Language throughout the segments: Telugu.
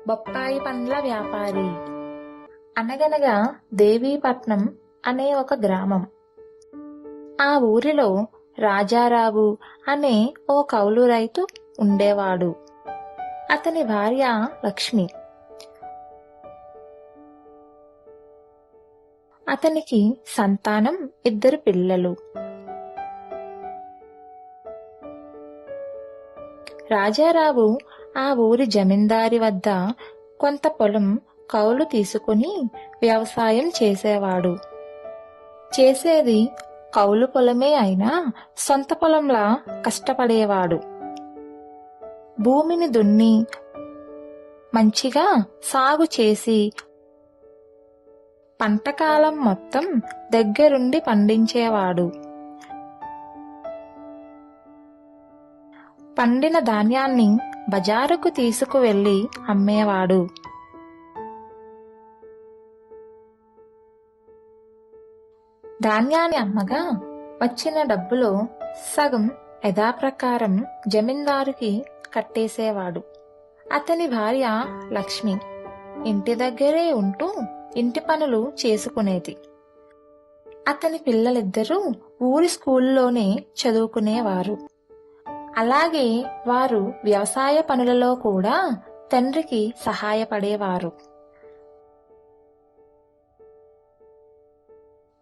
బొప్పాయి పండ్ల వ్యాపారి. అనగనగా దేవీపట్నం అనే ఒక గ్రామం. ఆ ఊరిలో రాజారావు అనే ఓ కౌలు రైతు ఉండేవాడు. అతని భార్య లక్ష్మి. అతనికి సంతానం 2 పిల్లలు. రాజారావు ఆ ఊరి జమీందారి వద్ద కొంత పొలం కౌలు తీసుకుని వ్యవసాయం చేసేవాడు. చేసేది కౌలు పొలమే అయినా సొంత పొలంలా కష్టపడేవాడు. భూమిని దున్ని మంచిగా సాగు చేసి పంటకాలం మొత్తం దగ్గరుండి పండించేవాడు. పండిన ధాన్యాన్ని బజారుకు తీసుకువెళ్లి అమ్మేవాడు. ధాన్యాన్ని అమ్మగా వచ్చిన డబ్బులో సగం యథాప్రకారం జమీందారుకి కట్టేసేవాడు. అతని భార్య లక్ష్మి ఇంటి దగ్గరే ఉంటూ ఇంటి పనులు చేసుకునేది. అతని పిల్లలిద్దరూ ఊరి స్కూల్లోనే చదువుకునేవారు. అలాగే వారు వ్యవసాయ పనులలో కూడా తండ్రికి సహాయపడేవారు.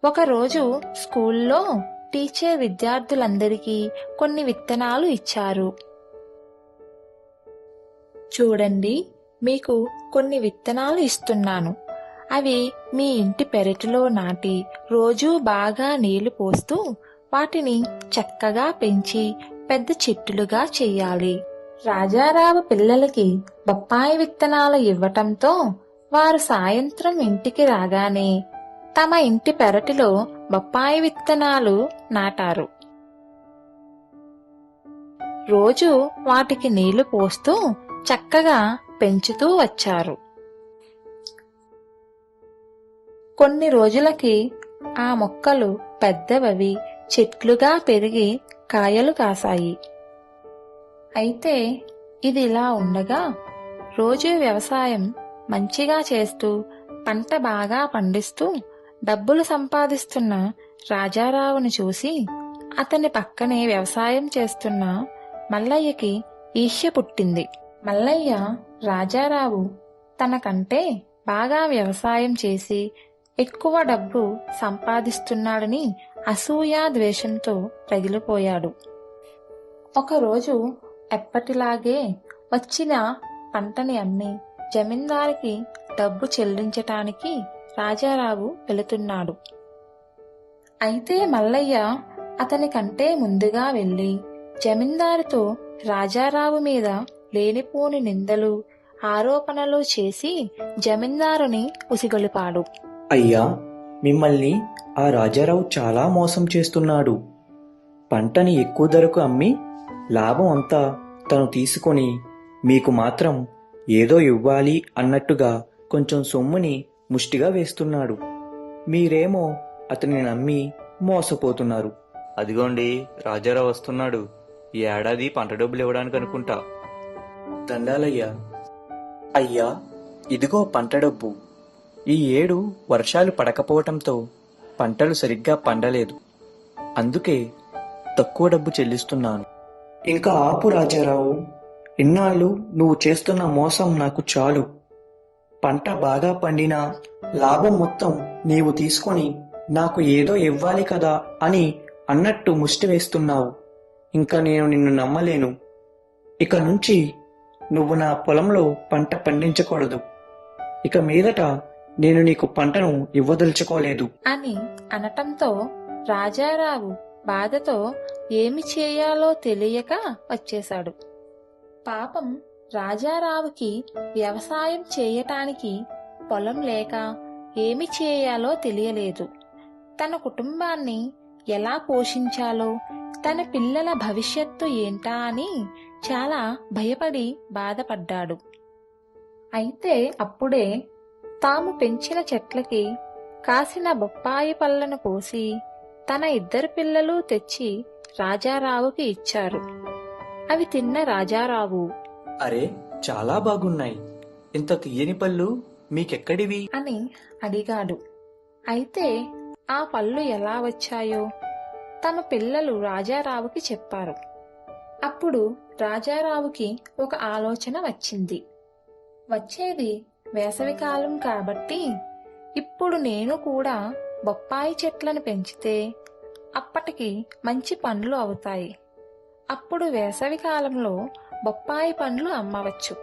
ఒకరోజు స్కూల్లో టీచర్ విద్యార్థులందరికీ కొన్ని విత్తనాలు ఇచ్చారు. చూడండి, మీకు కొన్ని విత్తనాలు ఇస్తున్నాను. అవి మీ ఇంటి పెరటిలో నాటి రోజూ బాగా నీళ్లు పోస్తూ వాటిని చక్కగా పెంచి పెద్ద చెట్టులుగా చెయ్యాలి. రాజారావు పిల్లలకి బొప్పాయి విత్తనాలు ఇవ్వటంతో వారు సాయంత్రం ఇంటికి రాగానే తమ ఇంటి పెరటిలో బొప్పాయి విత్తనాలు నాటారు. రోజు వాటికి నీళ్లు పోస్తూ చక్కగా పెంచుతూ వచ్చారు. కొన్ని రోజులకి ఆ మొక్కలు పెద్దవవి చెట్లుగా పెరిగి కాయలు కాసాయి. అయితే ఇదిలా ఉండగా రోజూ వ్యవసాయం మంచిగా చేస్తూ పంట బాగా పండిస్తూ డబ్బులు సంపాదిస్తున్న రాజారావుని చూసి అతని పక్కనే వ్యవసాయం చేస్తున్న మల్లయ్యకి ఈర్ష్య పుట్టింది. మల్లయ్య రాజారావు తనకంటే బాగా వ్యవసాయం చేసి ఎక్కువ డబ్బు సంపాదిస్తున్నాడని అసూయా ద్వేషంతో రగిలిపోయాడు. ఒకరోజు ఎప్పటిలాగే వచ్చిన పంటని అమ్మి జమీందారికి డబ్బు చెల్లించటానికి రాజారావు వెళుతున్నాడు. అయితే మల్లయ్య అతని కంటే ముందుగా వెళ్లి జమీందారుతో రాజారావు మీద లేనిపోని నిందలు ఆరోపణలు చేసి జమీందారుని ఉసిగొలిపాడు. అయ్యా, మిమ్మల్ని ఆ రాజారావు చాలా మోసం చేస్తున్నాడు. పంటని ఎక్కువ ధరకు అమ్మి లాభం అంతా తను తీసుకొని మీకు మాత్రం ఏదో ఇవ్వాలి అన్నట్టుగా కొంచెం సొమ్ముని ముష్టిగా వేస్తున్నాడు. మీరేమో అతన్ని నమ్మి మోసపోతున్నారు. అదిగోండి, రాజారావు వస్తున్నాడు. ఈ ఏడాది పంట డబ్బులు ఇవ్వడానికి అనుకుంటా. దండాలయ్యా. అయ్యా, ఇదిగో పంట డబ్బు. ఈ ఏడు వర్షాలు పడకపోవటంతో పంటలు సరిగ్గా పండలేదు. అందుకే తక్కువ డబ్బు చెల్లిస్తున్నాను. ఇంకా ఆపు రాజారావు. ఇన్నాళ్ళు నువ్వు చేస్తున్న మోసం నాకు చాలు. పంట బాగా పండినా లాభం మొత్తం నీవు తీసుకొని నాకు ఏదో ఇవ్వాలి కదా అని అన్నట్టు ముష్టి వేస్తున్నావు. ఇంకా నేను నిన్ను నమ్మలేను. ఇక నుంచి నువ్వు నా పొలంలో పంట పండించకూడదు. ఇక మీదట నేను నీకు పంటను ఇవ్వదలుచుకోలేదు అని అనటంతో రాజారావు బాధతో ఏమి చేయాలో తెలియక వచ్చేశాడు. పాపం రాజారావుకి వ్యవసాయం చేయటానికి పొలం లేక ఏమి చేయాలో తెలియలేదు. తన కుటుంబాన్ని ఎలా పోషించాలో, తన పిల్లల భవిష్యత్తు ఏంటా అని చాలా భయపడి బాధపడ్డాడు. అయితే అప్పుడే తాము పెంచిన చెట్లకి కాసిన బొప్పాయి పళ్ళను కోసి తన 2 పిల్లలు తెచ్చి రాజారావుకి ఇచ్చారు. అవి తిన్న రాజారావు అరే, చాలా బాగున్నాయి. ఇంత తీయని పళ్ళు మీకెక్కడివి? అని అడిగాడు. అయితే ఆ పళ్ళు ఎలా వచ్చాయో తమ పిల్లలు రాజారావుకి చెప్పారు. అప్పుడు రాజారావుకి ఒక ఆలోచన వచ్చింది. వచ్చేది వేసవికాలం కాబట్టి ఇప్పుడు నేను కూడా బొప్పాయి చెట్లను పెంచితే అప్పటికి మంచి పండ్లు అవుతాయి. అప్పుడు వేసవికాలంలో బొప్పాయి పండ్లు అమ్మవచ్చు.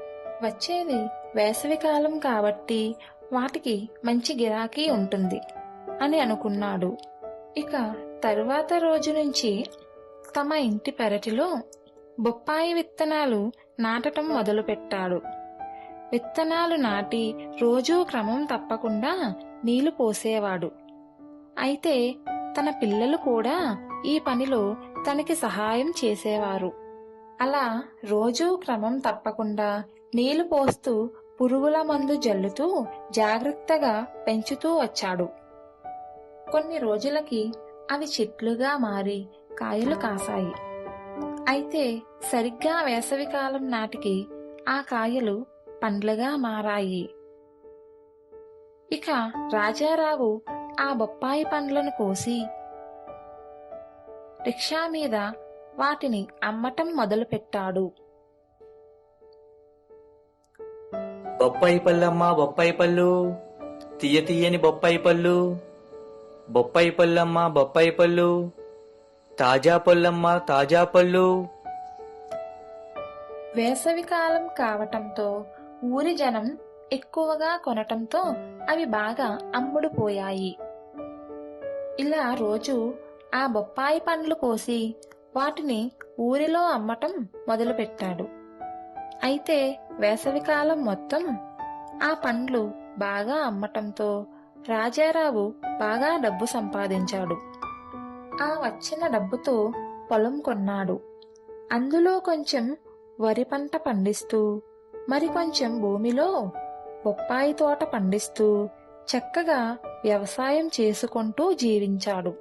వచ్చేది వేసవికాలం కాబట్టి వాటికి మంచి గిరాకీ ఉంటుంది అని అనుకున్నాడు. ఇక తరువాత రోజు నుంచి తమ ఇంటి పెరటిలో బొప్పాయి విత్తనాలు నాటటం మొదలుపెట్టాడు. విత్తనాలు నాటి రోజూ క్రమం తప్పకుండా నీళ్లు పోసేవాడు. అయితే తన పిల్లలు కూడా ఈ పనిలో తనకి సహాయం చేసేవారు. అలా రోజూ క్రమం తప్పకుండా నీళ్లు పోస్తూ పురుగుల మందు జల్లుతూ జాగ్రత్తగా పెంచుతూ వచ్చాడు. కొన్ని రోజులకి అవి చెట్లుగా మారి కాయలు కాసాయి. అయితే సరిగ్గా వేసవికాలం నాటికి ఆ కాయలు పండ్లుగా మారాయి. ఇక రాజారావు ఆ బొప్పాయి పండ్లను కోసి రిక్షా మీద వాటిని అమ్మటం మొదలుపెట్టాడు. బొప్పాయి పళ్ళమ్మా, బొప్పాయి పళ్ళు, తీయ తీయని బొప్పాయి పళ్ళు. బొప్పాయి పళ్ళమ్మా, బొప్పాయి పళ్ళు, తాజా పళ్ళమ్మా, తాజా పళ్ళు. వేసవికాలం కావటంతో ఊరి జనం ఎక్కువగా కొనటంతో అవి బాగా అమ్ముడుపోయాయి. ఇలా రోజు ఆ బొప్పాయి పండ్లు కోసి వాటిని ఊరిలో అమ్మటం మొదలుపెట్టాడు. అయితే వేసవికాలం మొత్తం ఆ పండ్లు బాగా అమ్మటంతో రాజారావు బాగా డబ్బు సంపాదించాడు. ఆ వచ్చిన డబ్బుతో పొలం కొన్నాడు. అందులో కొంచెం వరి పంట పండిస్తూ మరికొంచెం భూమిలో బొప్పాయి తోట పండిస్తూ చక్కగా వ్యవసాయం చేసుకుంటూ జీవించాడు.